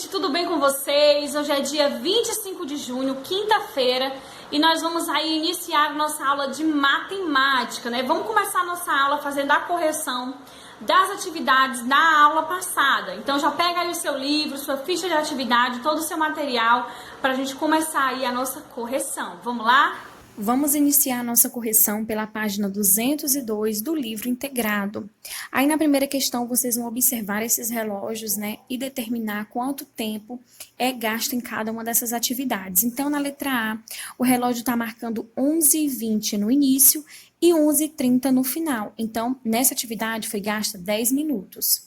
gente, tudo bem com vocês? Hoje é dia 25 de junho, quinta-feira, e nós vamos aí iniciar nossa aula de matemática, né? Vamos começar a nossa aula fazendo a correção das atividades da aula passada. Então já pega aí o seu livro, sua ficha de atividade, todo o seu material, para a gente começar aí a nossa correção. Vamos lá? Vamos iniciar a nossa correção pela página 202 do livro integrado. Aí na primeira questão vocês vão observar esses relógios, né, e determinar quanto tempo é gasto em cada uma dessas atividades. Então na letra A, o relógio está marcando 11h20 no início e 11h30 no final. Então nessa atividade foi gasta 10 minutos.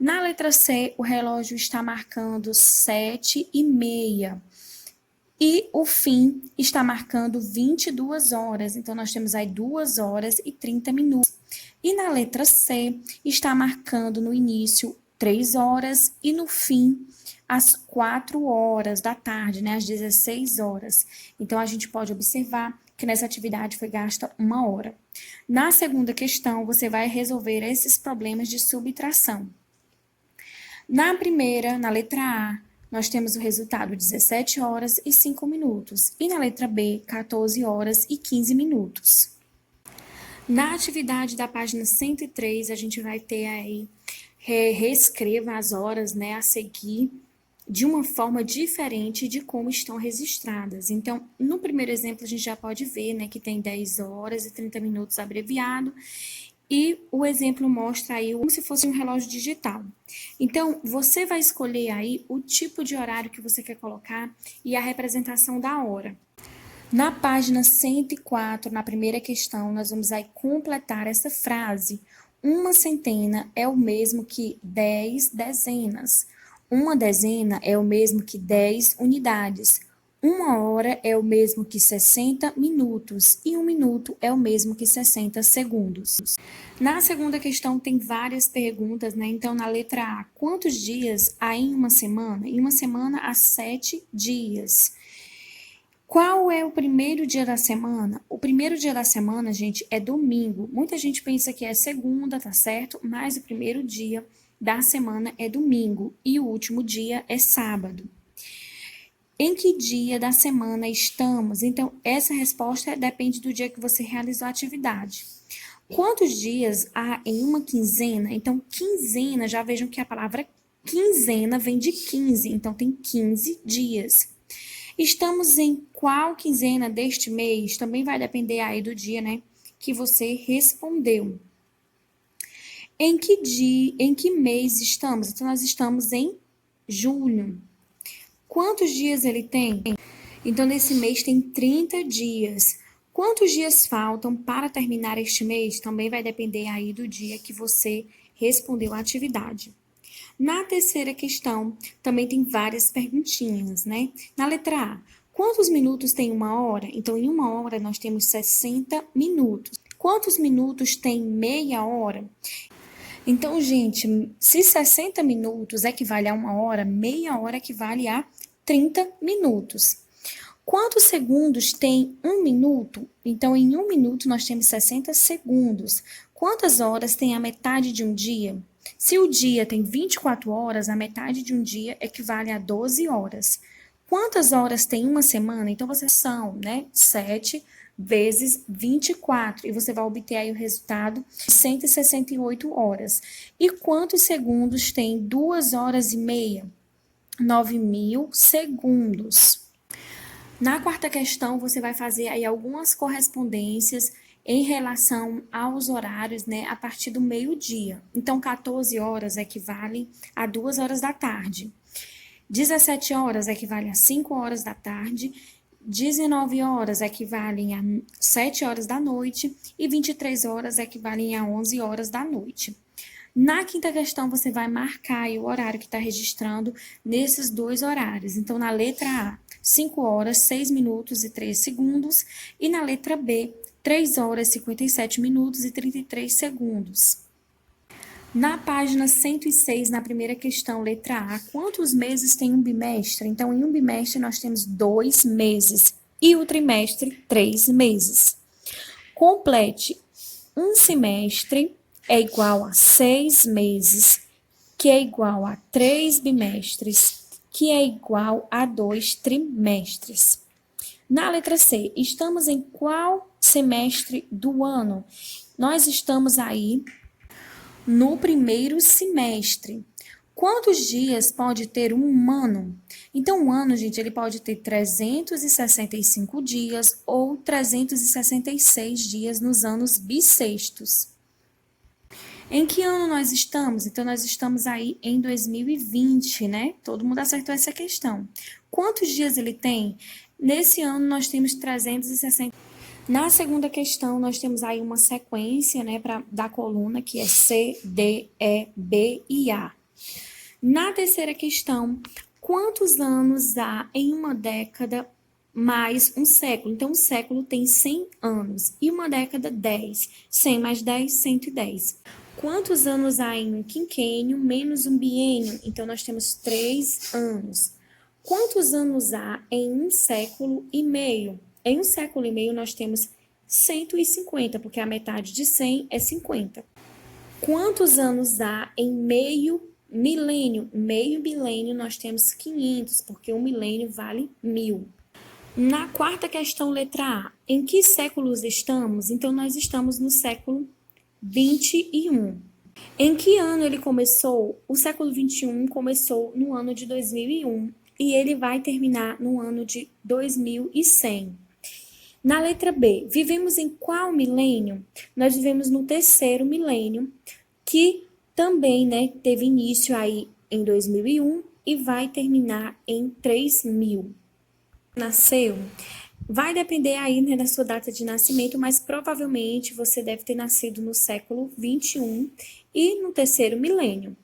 Na letra C, o relógio está marcando 7h30. E o fim está marcando 22 horas, então nós temos aí 2 horas e 30 minutos. E na letra C, está marcando no início 3 horas e no fim às 4 horas da tarde, né, às 16 horas. Então a gente pode observar que nessa atividade foi gasta 1 hora. Na segunda questão, você vai resolver esses problemas de subtração. Na primeira, na letra A, nós temos o resultado 17 horas e 5 minutos. E na letra B, 14 horas e 15 minutos. Na atividade da página 103, a gente vai ter aí, reescreva as horas, né, a seguir de uma forma diferente de como estão registradas. Então, no primeiro exemplo, a gente já pode ver, né, que tem 10 horas e 30 minutos abreviado. E o exemplo mostra aí como se fosse um relógio digital. Então, você vai escolher aí o tipo de horário que você quer colocar e a representação da hora. Na página 104, na primeira questão, nós vamos aí completar essa frase. Uma centena é o mesmo que 10 dezenas. Uma dezena é o mesmo que 10 unidades. 1 hora é o mesmo que 60 minutos e 1 minuto é o mesmo que 60 segundos. Na segunda questão tem várias perguntas, né? Então, na letra A, quantos dias há em uma semana? Em uma semana há 7 dias. Qual é o primeiro dia da semana? O primeiro dia da semana, gente, é domingo. Muita gente pensa que é segunda, tá certo? Mas o primeiro dia da semana é domingo e o último dia é sábado. Em que dia da semana estamos? Então, essa resposta depende do dia que você realizou a atividade. Quantos dias há em uma quinzena? Então, quinzena, já vejam que a palavra quinzena vem de 15, então tem 15 dias. Estamos em qual quinzena deste mês? Também vai depender aí do dia, né, que você respondeu. Em que dia, em que mês estamos? Então, nós estamos em julho. Quantos dias ele tem? Então, nesse mês tem 30 dias. Quantos dias faltam para terminar este mês? Também vai depender aí do dia que você respondeu a atividade. Na terceira questão, também tem várias perguntinhas, né? Na letra A, quantos minutos tem 1 hora? Então, em 1 hora, nós temos 60 minutos. Quantos minutos tem meia hora? Então, gente, se 60 minutos equivale a 1 hora, meia hora equivale a 30 minutos. Quantos segundos tem 1 minuto? Então, em 1 minuto, nós temos 60 segundos. Quantas horas tem a metade de um dia? Se o dia tem 24 horas, a metade de um dia equivale a 12 horas. Quantas horas tem uma semana? Então, vocês são, né, 7 vezes 24. E você vai obter aí o resultado de 168 horas. E quantos segundos tem 2 horas e meia? 9.000 segundos. Na quarta questão, você vai fazer aí algumas correspondências em relação aos horários, né, a partir do meio-dia. Então, 14 horas equivale a 2 horas da tarde. 17 horas equivale a 5 horas da tarde. 19 horas equivalem a 7 horas da noite. E 23 horas equivalem a 11 horas da noite. Na quinta questão, você vai marcar aí o horário que está registrando nesses dois horários. Então, na letra A, 5 horas, 6 minutos e 3 segundos. E na letra B, 3 horas, 57 minutos e 33 segundos. Na página 106, na primeira questão, letra A, quantos meses tem um bimestre? Então, em um bimestre, nós temos 2 meses. E o trimestre, 3 meses. Complete um semestre é igual a 6 meses, que é igual a 3 bimestres, que é igual a 2 trimestres. Na letra C, estamos em qual semestre do ano? Nós estamos aí no primeiro semestre. Quantos dias pode ter um ano? Então, um ano, gente, ele pode ter 365 dias ou 366 dias nos anos bissextos. Em que ano nós estamos? Então, nós estamos aí em 2020, né? Todo mundo acertou essa questão. Quantos dias ele tem? Nesse ano, nós temos 360. Na segunda questão, nós temos aí uma sequência, né, da coluna, que é C, D, E, B e A. Na terceira questão, quantos anos há em uma década mais um século? Então, um século tem 100 anos e uma década 10. 100 mais 10, 110. Quantos anos há em um quinquênio menos um biênio? Então, nós temos 3 anos. Quantos anos há em um século e meio? Em um século e meio, nós temos 150, porque a metade de 100 é 50. Quantos anos há em meio milênio? Meio milênio, nós temos 500, porque um milênio vale 1000. Na quarta questão, letra A, em que séculos estamos? Então, nós estamos no século 21. Em que ano ele começou? O século 21 começou no ano de 2001 e ele vai terminar no ano de 2100. Na letra B, vivemos em qual milênio? Nós vivemos no terceiro milênio, que também, né, teve início aí em 2001 e vai terminar em 3000. Nasceu? Vai depender aí, né, da sua data de nascimento, mas provavelmente você deve ter nascido no século 21 e no terceiro milênio.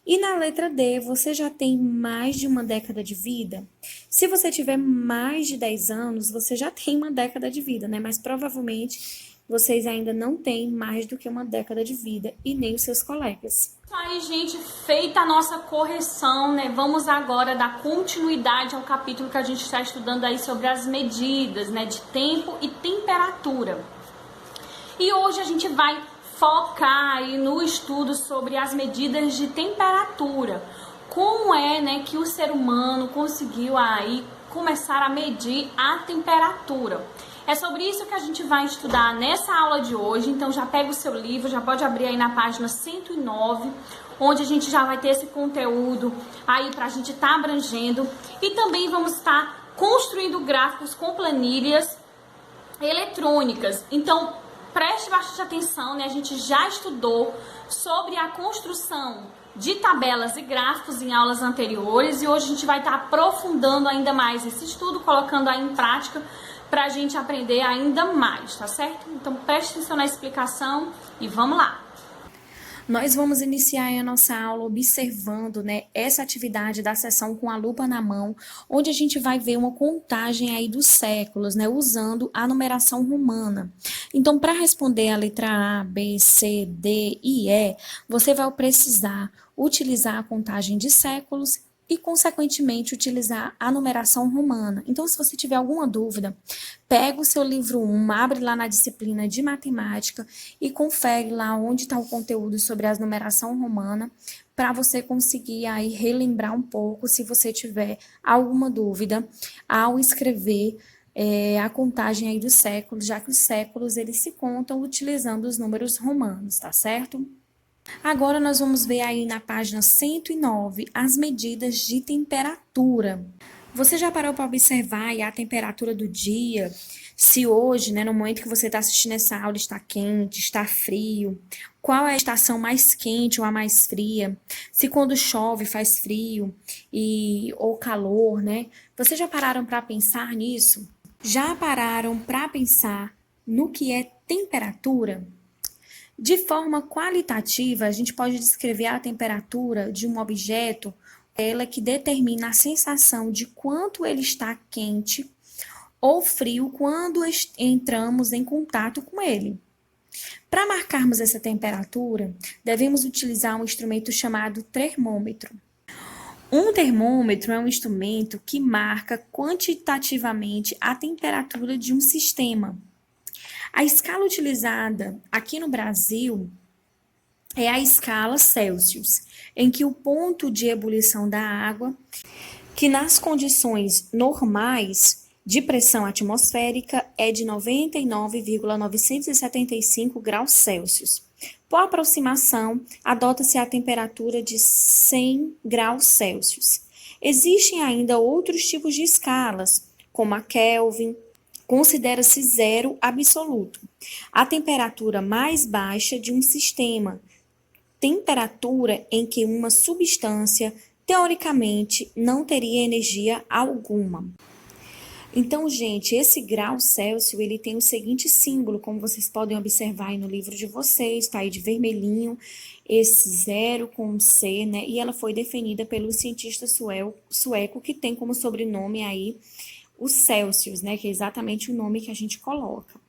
E na letra D, você já tem mais de uma década de vida? Se você tiver mais de 10 anos, você já tem uma década de vida, né? Mas provavelmente vocês ainda não têm mais do que uma década de vida e nem os seus colegas. Isso aí, gente, feita a nossa correção, né? Vamos agora dar continuidade ao capítulo que a gente está estudando aí sobre as medidas, né, de tempo e temperatura. E hoje a gente vai focar aí no estudo sobre as medidas de temperatura. Como é, né, que o ser humano conseguiu aí começar a medir a temperatura? É sobre isso que a gente vai estudar nessa aula de hoje. Então já pega o seu livro, já pode abrir aí na página 109, onde a gente já vai ter esse conteúdo aí pra gente estar abrangendo. E também vamos estar construindo gráficos com planilhas eletrônicas. Então preste bastante atenção, né? A gente já estudou sobre a construção de tabelas e gráficos em aulas anteriores e hoje a gente vai estar aprofundando ainda mais esse estudo, colocando aí em prática para a gente aprender ainda mais, tá certo? Então preste atenção na explicação e vamos lá! Nós vamos iniciar a nossa aula observando, né, essa atividade da sessão com a lupa na mão, onde a gente vai ver uma contagem aí dos séculos, né, usando a numeração romana. Então, para responder a letra A, B, C, D e E, você vai precisar utilizar a contagem de séculos e, consequentemente, utilizar a numeração romana. Então, se você tiver alguma dúvida, pega o seu livro 1, abre lá na disciplina de matemática e confere lá onde está o conteúdo sobre a numeração romana, para você conseguir aí relembrar um pouco, se você tiver alguma dúvida, ao escrever a contagem aí dos séculos, já que os séculos eles se contam utilizando os números romanos, tá certo? Agora nós vamos ver aí na página 109 as medidas de temperatura. Você já parou para observar aí a temperatura do dia? Se hoje, né, no momento que você está assistindo essa aula, está quente, está frio? Qual é a estação mais quente ou a mais fria? Se quando chove faz frio ou calor, né? Vocês já pararam para pensar nisso? Já pararam para pensar no que é temperatura? De forma qualitativa, a gente pode descrever a temperatura de um objeto, ela que determina a sensação de quanto ele está quente ou frio quando entramos em contato com ele. Para marcarmos essa temperatura, devemos utilizar um instrumento chamado termômetro. Um termômetro é um instrumento que marca quantitativamente a temperatura de um sistema. A escala utilizada aqui no Brasil é a escala Celsius, em que o ponto de ebulição da água que nas condições normais de pressão atmosférica é de 99,975 graus Celsius. Por aproximação, adota-se a temperatura de 100 graus Celsius. Existem ainda outros tipos de escalas, como a Kelvin, considera-se zero absoluto. A temperatura mais baixa de um sistema, temperatura em que uma substância, teoricamente, não teria energia alguma. Então, gente, esse grau Celsius, ele tem o seguinte símbolo, como vocês podem observar aí no livro de vocês, tá aí de vermelhinho, esse zero com um C, né? E ela foi definida pelo cientista sueco, que tem como sobrenome aí o Celsius, né? Que é exatamente o nome que a gente coloca.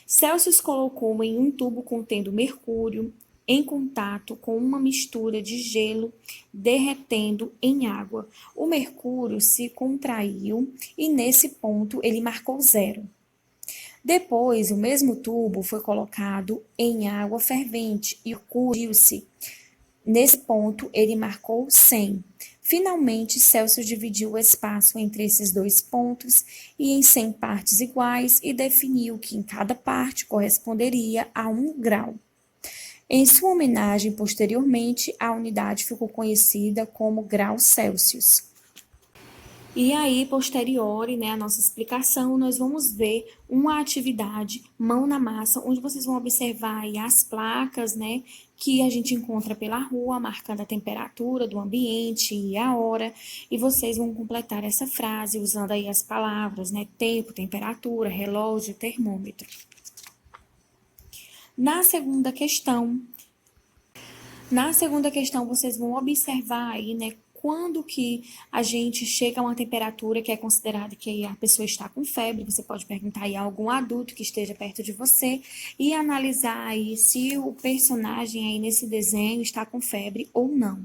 Celsius colocou em um tubo contendo mercúrio em contato com uma mistura de gelo derretendo em água. O mercúrio se contraiu e nesse ponto ele marcou zero. Depois, o mesmo tubo foi colocado em água fervente e o mercúrio-se. Nesse ponto, ele marcou 100. Finalmente, Celsius dividiu o espaço entre esses dois pontos e em 100 partes iguais e definiu que em cada parte corresponderia a 1 grau. Em sua homenagem, posteriormente, a unidade ficou conhecida como grau Celsius. E aí, posteriori, né, a nossa explicação, nós vamos ver uma atividade mão na massa, onde vocês vão observar aí as placas, né, que a gente encontra pela rua, marcando a temperatura do ambiente e a hora, e vocês vão completar essa frase usando aí as palavras, né, tempo, temperatura, relógio, termômetro. Na segunda questão, vocês vão observar aí, né, quando que a gente chega a uma temperatura que é considerada que a pessoa está com febre. Você pode perguntar aí a algum adulto que esteja perto de você e analisar aí se o personagem aí nesse desenho está com febre ou não.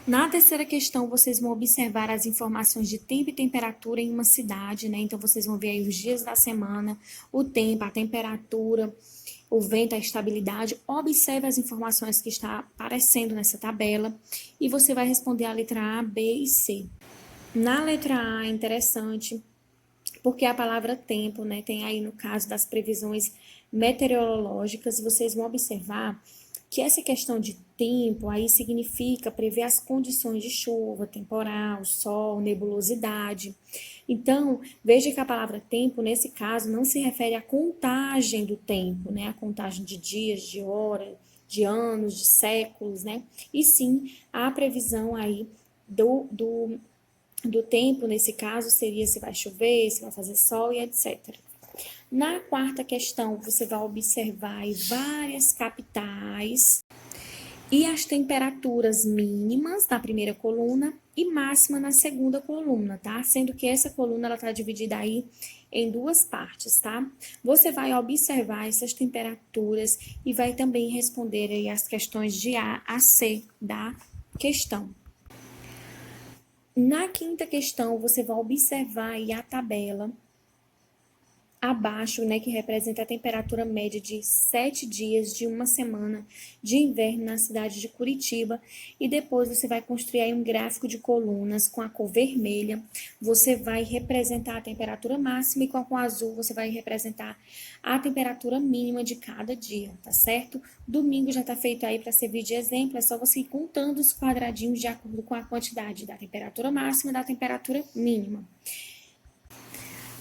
Na terceira questão, vocês vão observar as informações de tempo e temperatura em uma cidade, né? Então, vocês vão ver aí os dias da semana, o tempo, a temperatura, o vento, a estabilidade. Observe as informações que está aparecendo nessa tabela e você vai responder a letra A, B e C. Na letra A é interessante porque a palavra tempo, né, tem aí no caso das previsões meteorológicas, vocês vão observar que essa questão de tempo aí significa prever as condições de chuva, temporal, sol, nebulosidade. Então, veja que a palavra tempo, nesse caso, não se refere à contagem do tempo, né? A contagem de dias, de horas, de anos, de séculos, né? E sim, a previsão aí do tempo, nesse caso, seria se vai chover, se vai fazer sol e etc. Na quarta questão, você vai observar aí várias capitais e as temperaturas mínimas na primeira coluna e máxima na segunda coluna, tá? Sendo que essa coluna ela tá dividida aí em duas partes, tá? Você vai observar essas temperaturas e vai também responder aí as questões de A a C da questão. Na quinta questão, você vai observar aí a tabela abaixo, né, que representa a temperatura média de 7 dias de uma semana de inverno na cidade de Curitiba, e depois você vai construir aí um gráfico de colunas com a cor vermelha, você vai representar a temperatura máxima e com a cor azul você vai representar a temperatura mínima de cada dia, tá certo? Domingo já tá feito aí para servir de exemplo, é só você ir contando os quadradinhos de acordo com a quantidade da temperatura máxima e da temperatura mínima.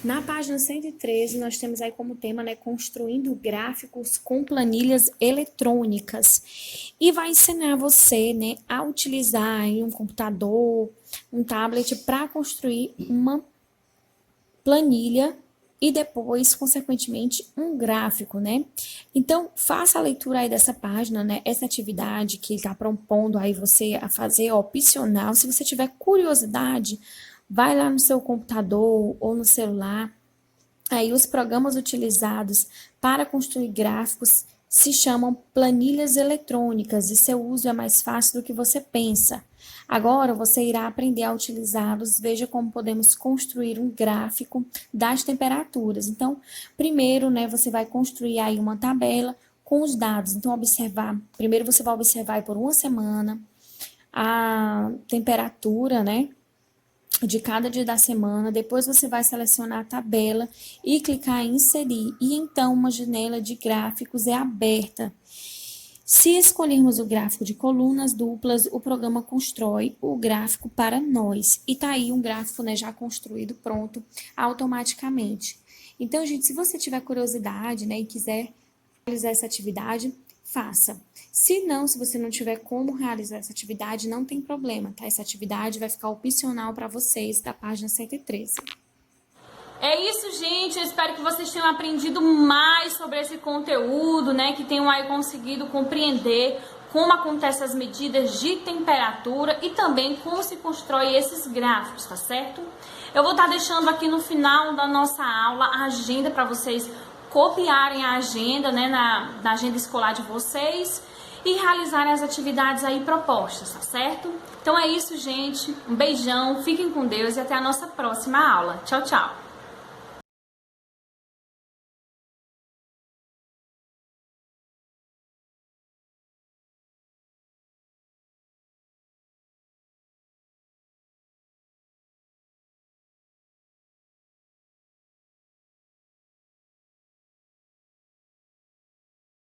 Na página 113, nós temos aí como tema, né, construindo gráficos com planilhas eletrônicas. E vai ensinar você, né, a utilizar aí um computador, um tablet para construir uma planilha e depois, consequentemente, um gráfico, né? Então, faça a leitura aí dessa página, né? Essa atividade que ele está propondo aí você a fazer é opcional. Se você tiver curiosidade, vai lá no seu computador ou no celular. Aí os programas utilizados para construir gráficos se chamam planilhas eletrônicas e seu uso é mais fácil do que você pensa. Agora você irá aprender a utilizá-los. Veja como podemos construir um gráfico das temperaturas. Então, primeiro, né, você vai construir aí uma tabela com os dados. Então, primeiro você vai observar aí por uma semana a temperatura, né, de cada dia da semana. Depois você vai selecionar a tabela e clicar em inserir. E então uma janela de gráficos é aberta. Se escolhermos o gráfico de colunas duplas, o programa constrói o gráfico para nós. E tá aí um gráfico, né, já construído, pronto, automaticamente. Então, gente, se você tiver curiosidade, né, e quiser realizar essa atividade, faça. Se não, se você não tiver como realizar essa atividade, não tem problema, tá? Essa atividade vai ficar opcional para vocês da página 113. É isso, gente. Eu espero que vocês tenham aprendido mais sobre esse conteúdo, né? Que tenham aí conseguido compreender como acontecem as medidas de temperatura e também como se constrói esses gráficos, tá certo? Eu vou estar deixando aqui no final da nossa aula a agenda para vocês copiarem a agenda, né? Na agenda escolar de vocês e realizarem as atividades aí propostas, tá certo? Então é isso, gente. Um beijão, fiquem com Deus e até a nossa próxima aula. Tchau, tchau!